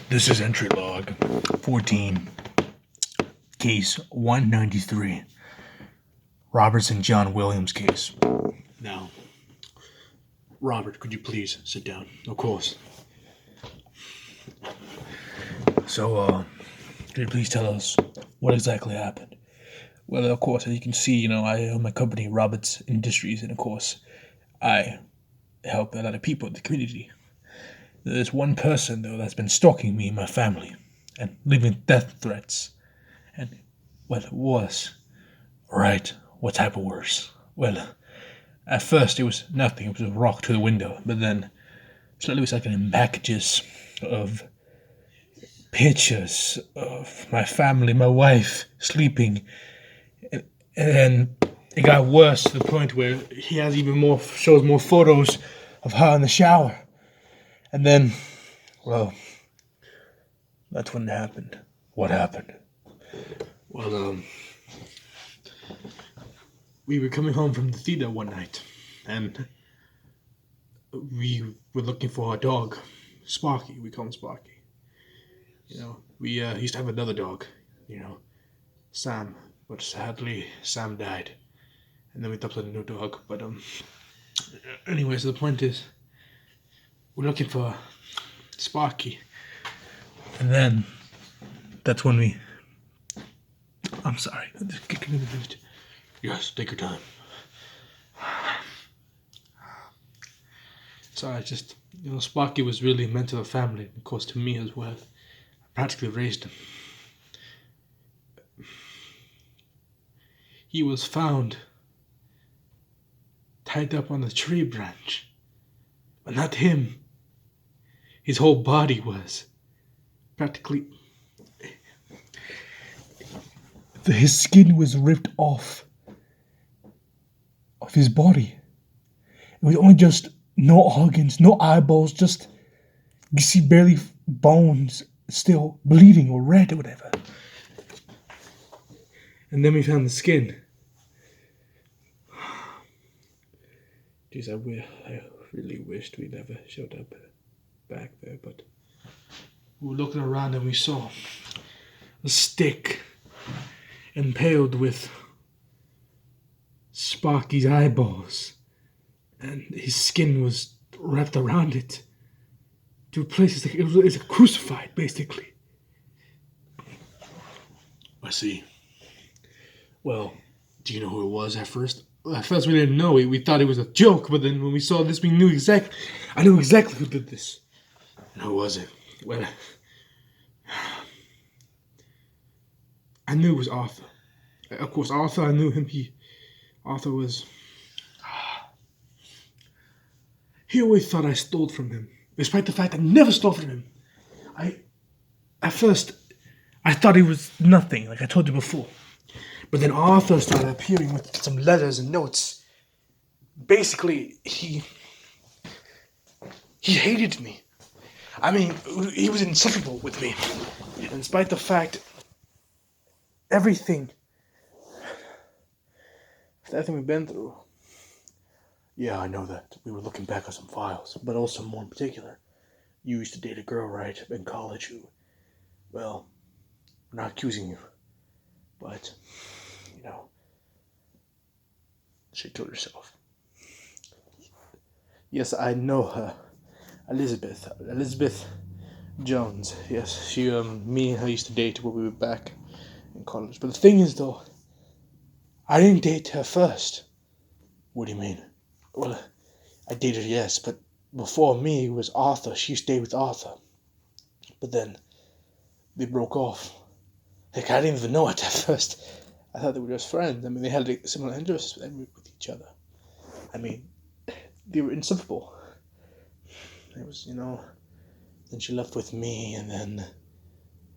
This is entry log 14, case 193, Robertson John Williams case. Now, Robert, could you please sit down? Of course. So, could you please tell us what exactly happened? Well, of course, as you can see, I own my company, Roberts Industries, and of course, I help a lot of people in the community. There's one person, though, that's been stalking me and my family and leaving death threats. And, well, worse. Right, what type of worse? Well, at first it was nothing, it was a rock to the window, but then slowly we started getting packages of pictures of my family, my wife, sleeping. And it got worse to the point where he has shows more photos of her in the shower. And then, well, that's when it happened. What happened? Well, we were coming home from the theater one night, and we were looking for our dog, Sparky. We call him Sparky. We used to have another dog, Sam, but sadly Sam died, and then we adopted a new dog. But anyway, so the point is, we're looking for Sparky, and then that's when we. I'm sorry. Yes, take your time. Sorry, Sparky was really meant to the family, of course to me as well. I practically raised him. He was found tied up on a tree branch. But not him. His whole body was. Practically. His skin was ripped off of his body. It was only just no organs, no eyeballs, just you see barely bones still bleeding or red or whatever. And then we found the skin. Jeez, I really wished we never showed up back there, but we were looking around and we saw a stick impaled with Sparky's eyeballs, and his skin was wrapped around it to places like it was crucified, basically. I see. Well, do you know who it was at first? At first we didn't know it. We thought it was a joke, but then when we saw this, I knew exactly who did this. And who was it? Well, I knew it was Arthur. Of course, Arthur, I knew him. Arthur was. He always thought I stole from him, despite the fact I never stole from him. At first, I thought he was nothing, like I told you before. But then Arthur started appearing with some letters and notes. Basically, he hated me. I mean, he was insufferable with me. And despite the fact, everything we've been through. Yeah, I know that. We were looking back at some files, but also more in particular, you used to date a girl, right, in college who, well, I'm not accusing you, but, she killed herself. Yes, I know her. Elizabeth Jones. Yes, me and her used to date when we were back in college. But the thing is, though, I didn't date her first. What do you mean? Well, I dated her, yes, but before me it was Arthur. She stayed with Arthur. But then they broke off. Heck, I didn't even know it at first. I thought they were just friends. I mean, they had similar interests with each other. I mean, they were inseparable. It was, then she left with me, and then,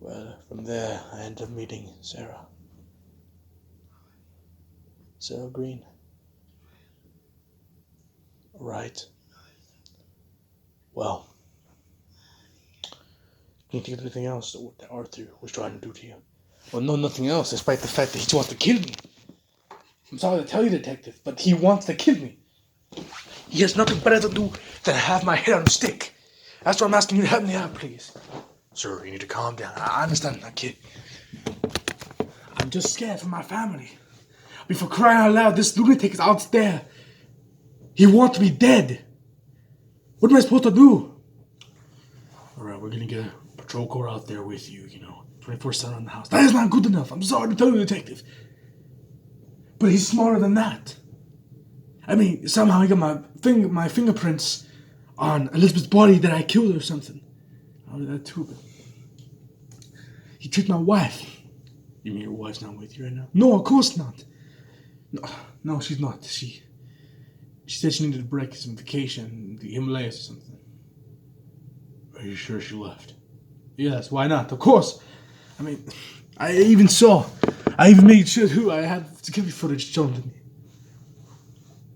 well, from there I ended up meeting Sarah. Sarah Green. Right. Well, can you think of anything else that Arthur was trying to do to you? Well, no, nothing else, despite the fact that he wants to kill me. I'm sorry to tell you, Detective, but he wants to kill me. He has nothing better to do than have my head on a stick. That's why I'm asking you to help me out, please. Sir, you need to calm down. I understand that, kid. I'm just scared for my family. Before crying out loud, this lunatic is out there. He wants me dead. What am I supposed to do? Alright, we're gonna get a patrol car out there with you, 24/7 on the house. That is not good enough. I'm sorry to tell you, detective. But he's smarter than that. I mean, somehow he got my fingerprints on Elizabeth's body that I killed her or something. I did that too, but he tricked my wife. You mean your wife's not with you right now? No, of course not. No, she's not. She said she needed a break, some vacation, in the Himalayas or something. Are you sure she left? Yes, why not? Of course. I mean, I even made sure who I had security footage shown to me.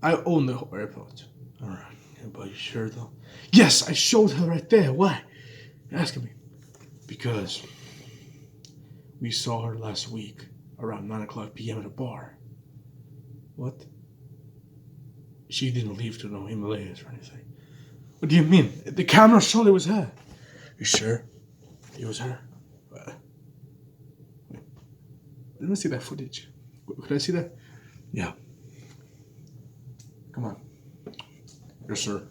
I own the whole airport. Alright, but you sure though? Yes, I showed her right there. Why? You're asking me. Because we saw her last week around 9:00 p.m. at a bar. What? She didn't leave to no Himalayas or anything. What do you mean? The camera showed it was her. You sure? It was her? Let me see that footage. Could I see that? Yeah. Come on. Yes, sir.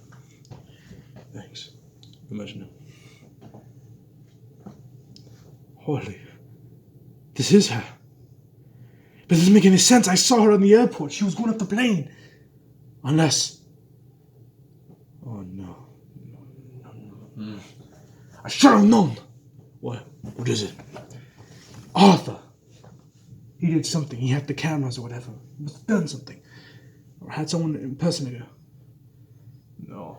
Thanks. Imagine it. Holy. This is her. But it doesn't make any sense. I saw her on the airport. She was going up the plane. Unless... Oh, no. No. I should have known. What? What is it? Arthur. He did something. He hacked the cameras or whatever. He must have done something. Or had someone impersonate her. No,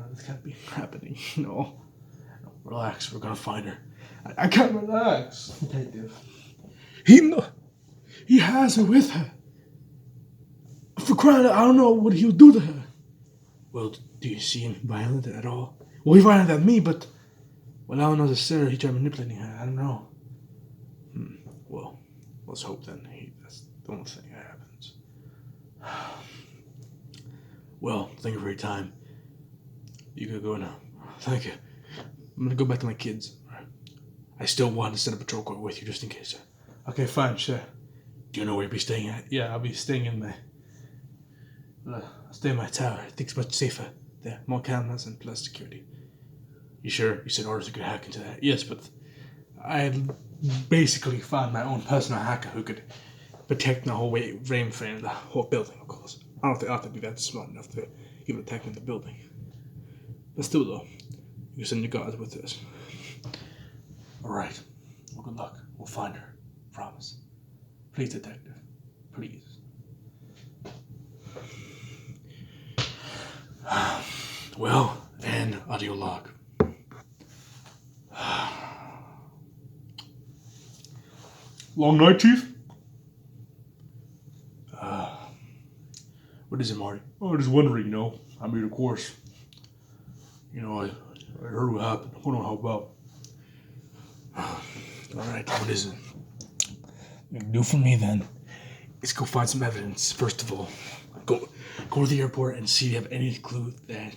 this can't be happening. No, relax. We're gonna find her. I can't relax, detective. He has her with her. For crying out, I don't know what he'll do to her. Well, do you see him violent at all? Well, he violent at me, but... Well, I don't know necessarily he tried manipulating her. I don't know. Well, let's hope then. That's the only thing that happens. Well, thank you for your time. You can go now. Thank you. I'm gonna go back to my kids. I still want to send a patrol car with you just in case. Okay, fine, sure. Do you know where you'll be staying at? Yeah, I'll be staying in I'll stay in my tower. I think it's much safer there. More cameras and plus security. You sure? You said Arthur could hack into that. Yes, but I basically found my own personal hacker who could protect the whole frame, the whole building, of course. I don't think Arthur would be that smart enough to even attack in the building. But still, though, you can send your guards with us. Alright. Well, good luck. We'll find her. Promise. Please, detective. Please. Well, and audio log. Long night, Chief? What is it, Marty? Oh, I'm just wondering, I mean, of course. I heard what happened. I don't know how about. Alright, what is it? What you can do for me then is go find some evidence, first of all. Go to the airport and see if you have any clue that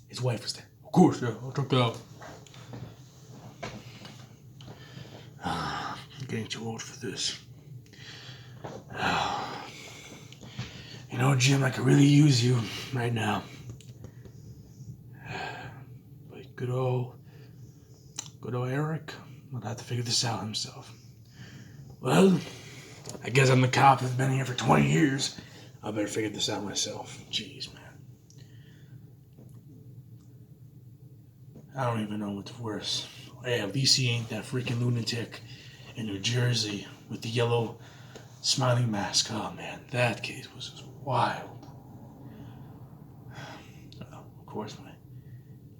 his wife was there. Of course, yeah, I'll check that out. I'm getting too old for this. Jim, I could really use you right now. But good old Erick will have to figure this out himself. Well, I guess I'm the cop that's been here for 20 years. I better figure this out myself. Jeez, man. I don't even know what's worse. Hey, at least he ain't that freaking lunatic in New Jersey with the yellow smiling mask. Oh, man, that case was just wild. Of course, my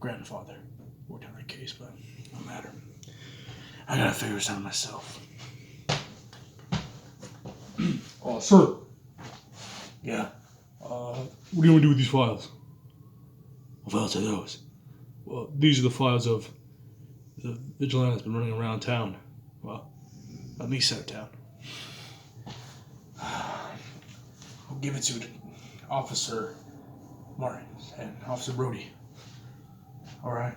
grandfather worked on that case, but no matter. I gotta figure this out myself. Oh, sir. Yeah. What do you want to do with these files? What files are those? Well, these are the files of the vigilante that's been running around town. Well, at least out of town. I'll give it to Officer Martin and Officer Brody. Alright.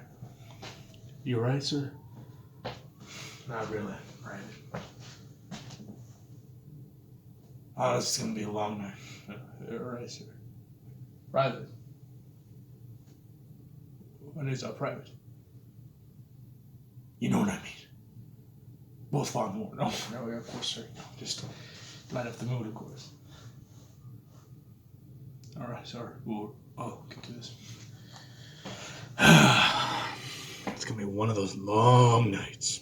You alright, sir? Not really. Right. Oh, this is gonna be a long night. Alright, sir. Private. When is our private? You know what I mean. Both far more. No, of course, sir. No, just light up the mood, of course. Alright, sorry. I'll get to this. It's gonna be one of those long nights.